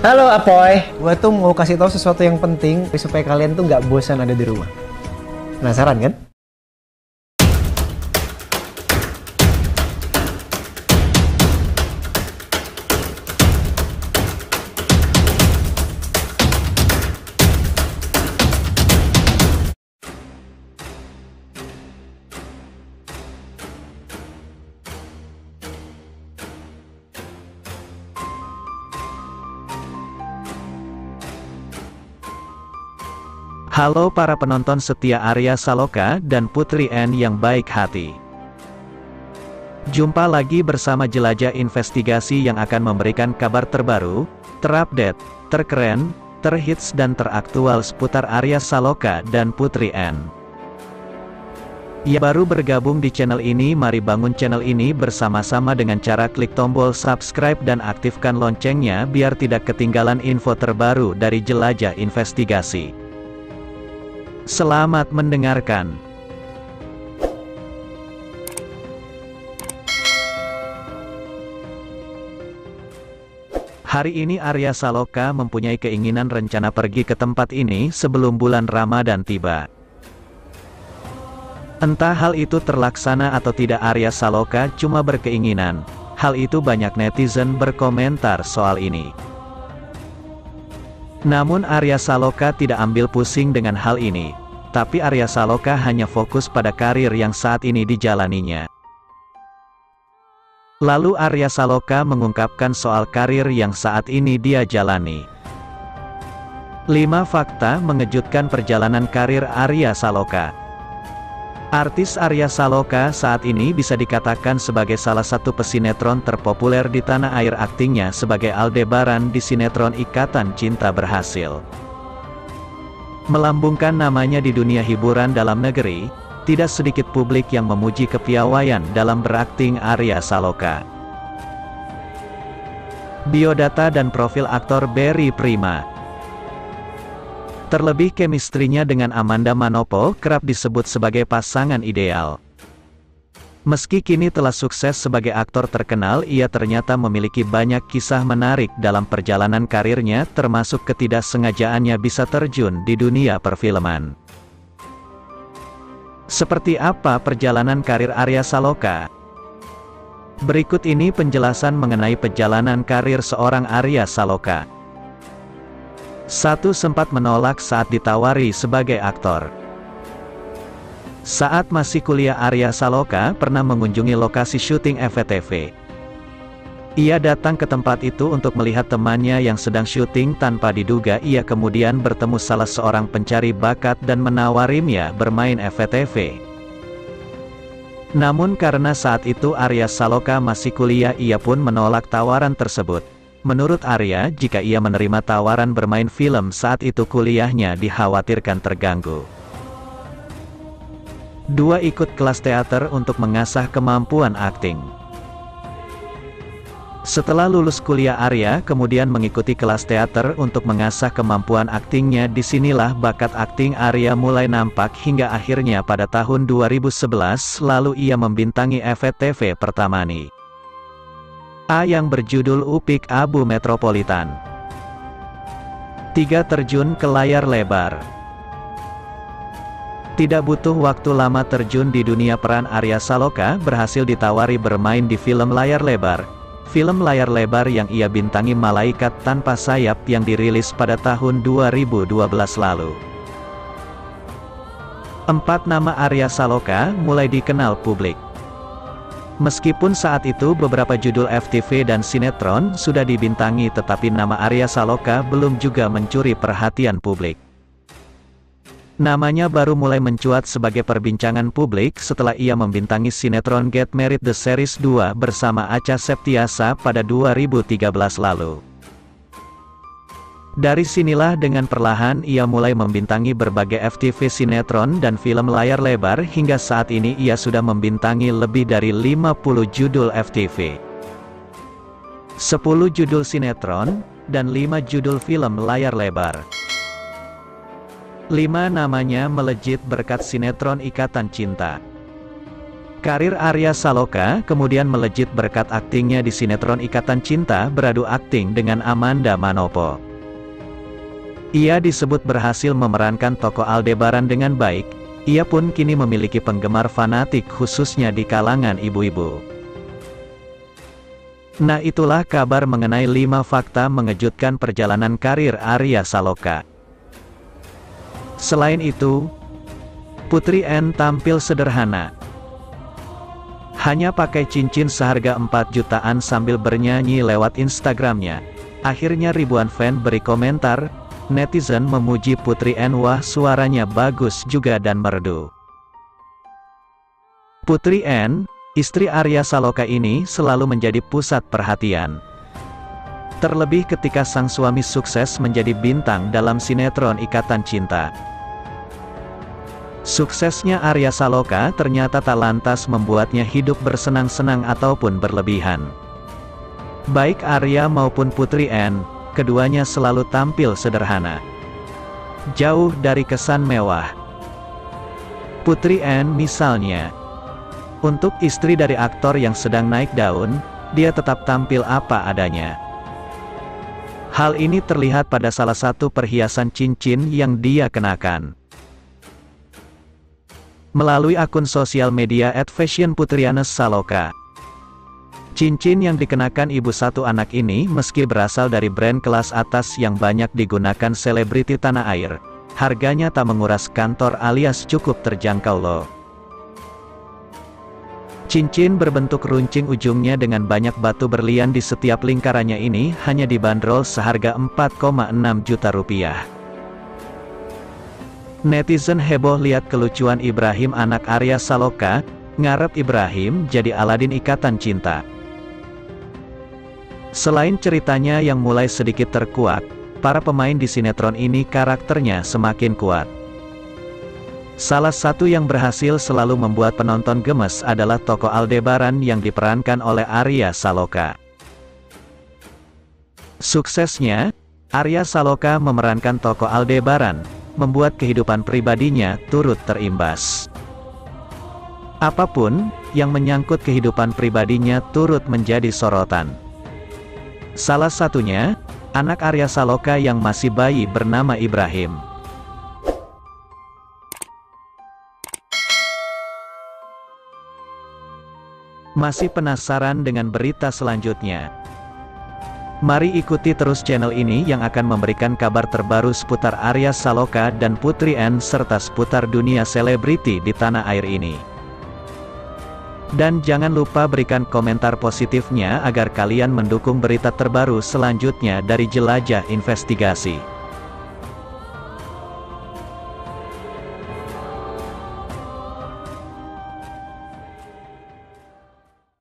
Halo Apoy, gue tuh mau kasih tahu sesuatu yang penting supaya kalian tuh nggak bosan ada di rumah. Penasaran kan? Halo para penonton setia Arya Saloka dan Putri N yang baik hati. Jumpa lagi bersama Jelajah Investigasi yang akan memberikan kabar terbaru, terupdate, terkeren, terhits dan teraktual seputar Arya Saloka dan Putri N. Ya baru bergabung di channel ini, mari bangun channel ini bersama-sama dengan cara klik tombol subscribe dan aktifkan loncengnya biar tidak ketinggalan info terbaru dari Jelajah Investigasi. Selamat mendengarkan. Hari ini Arya Saloka mempunyai keinginan rencana pergi ke tempat ini sebelum bulan Ramadan tiba. Entah hal itu terlaksana atau tidak, Arya Saloka cuma berkeinginan. Hal itu banyak netizen berkomentar soal ini. Namun Arya Saloka tidak ambil pusing dengan hal ini. Tapi Arya Saloka hanya fokus pada karir yang saat ini dijalaninya. Lalu Arya Saloka mengungkapkan soal karir yang saat ini dia jalani. 5 fakta mengejutkan perjalanan karir Arya Saloka. Artis Arya Saloka saat ini bisa dikatakan sebagai salah satu pesinetron terpopuler di tanah air. Aktingnya sebagai Aldebaran di sinetron Ikatan Cinta berhasil melambungkan namanya di dunia hiburan dalam negeri. Tidak sedikit publik yang memuji kepiawaian dalam berakting Arya Saloka. Biodata dan profil aktor Berry Prima. Terlebih chemistry-nya dengan Amanda Manopo kerap disebut sebagai pasangan ideal. Meski kini telah sukses sebagai aktor terkenal, ia ternyata memiliki banyak kisah menarik dalam perjalanan karirnya, termasuk ketidaksengajaannya bisa terjun di dunia perfilman. Seperti apa perjalanan karir Arya Saloka? Berikut ini penjelasan mengenai perjalanan karir seorang Arya Saloka. 1. Sempat menolak saat ditawari sebagai aktor. Saat masih kuliah, Arya Saloka pernah mengunjungi lokasi syuting FTV. Ia datang ke tempat itu untuk melihat temannya yang sedang syuting. Tanpa diduga ia kemudian bertemu salah seorang pencari bakat dan menawarinya bermain FTV. Namun karena saat itu Arya Saloka masih kuliah, ia pun menolak tawaran tersebut. Menurut Arya, jika ia menerima tawaran bermain film saat itu, kuliahnya dikhawatirkan terganggu. 2. Ikut kelas teater untuk mengasah kemampuan akting. Setelah lulus kuliah, Arya kemudian mengikuti kelas teater untuk mengasah kemampuan aktingnya. Disinilah bakat akting Arya mulai nampak hingga akhirnya pada tahun 2011 lalu ia membintangi FTV pertama nih, yang berjudul Upik Abu Metropolitan. 3. Terjun ke layar lebar. Tidak butuh waktu lama terjun di dunia peran, Arya Saloka berhasil ditawari bermain di film layar lebar. Film layar lebar yang ia bintangi Malaikat Tanpa Sayap yang dirilis pada tahun 2012 lalu. 4. Nama Arya Saloka mulai dikenal publik. Meskipun saat itu beberapa judul FTV dan sinetron sudah dibintangi, tetapi nama Arya Saloka belum juga mencuri perhatian publik. Namanya baru mulai mencuat sebagai perbincangan publik setelah ia membintangi sinetron Get Married The Series 2 bersama Acha Septiasa pada 2013 lalu. Dari sinilah dengan perlahan ia mulai membintangi berbagai FTV, sinetron dan film layar lebar. Hingga saat ini ia sudah membintangi lebih dari 50 judul FTV, 10 judul sinetron, dan 5 judul film layar lebar. 5. Namanya melejit berkat sinetron Ikatan Cinta. Karir Arya Saloka kemudian melejit berkat aktingnya di sinetron Ikatan Cinta beradu akting dengan Amanda Manopo. Ia disebut berhasil memerankan tokoh Aldebaran dengan baik, ia pun kini memiliki penggemar fanatik khususnya di kalangan ibu-ibu. Nah, itulah kabar mengenai 5 fakta mengejutkan perjalanan karir Arya Saloka. Selain itu, Putri N tampil sederhana. Hanya pakai cincin seharga 4 jutaan sambil bernyanyi lewat Instagramnya. Akhirnya ribuan fan beri komentar, netizen memuji Putri N, wah suaranya bagus juga dan merdu. Putri N, istri Arya Saloka ini selalu menjadi pusat perhatian. Terlebih ketika sang suami sukses menjadi bintang dalam sinetron Ikatan Cinta. Suksesnya Arya Saloka ternyata tak lantas membuatnya hidup bersenang-senang ataupun berlebihan. Baik Arya maupun Putri N, keduanya selalu tampil sederhana. Jauh dari kesan mewah. Putri N misalnya, untuk istri dari aktor yang sedang naik daun, dia tetap tampil apa adanya. Hal ini terlihat pada salah satu perhiasan cincin yang dia kenakan. Melalui akun sosial media @fashionputrianes_saloka. Cincin yang dikenakan ibu satu anak ini meski berasal dari brand kelas atas yang banyak digunakan selebriti tanah air, harganya tak menguras kantor alias cukup terjangkau loh. Cincin berbentuk runcing ujungnya dengan banyak batu berlian di setiap lingkarannya ini hanya dibanderol seharga 4,6 juta rupiah. Netizen heboh lihat kelucuan Ibrahim anak Arya Saloka, ngarep Ibrahim jadi Aladin Ikatan Cinta. Selain ceritanya yang mulai sedikit terkuak, para pemain di sinetron ini karakternya semakin kuat. Salah satu yang berhasil selalu membuat penonton gemes adalah tokoh Aldebaran yang diperankan oleh Arya Saloka. Suksesnya, Arya Saloka memerankan tokoh Aldebaran, membuat kehidupan pribadinya turut terimbas. Apapun yang menyangkut kehidupan pribadinya turut menjadi sorotan. Salah satunya, anak Arya Saloka yang masih bayi bernama Ibrahim. Masih penasaran dengan berita selanjutnya? Mari ikuti terus channel ini yang akan memberikan kabar terbaru seputar Arya Saloka dan Putri N serta seputar dunia selebriti di tanah air ini. Dan jangan lupa berikan komentar positifnya agar kalian mendukung berita terbaru selanjutnya dari Jelajah Investigasi.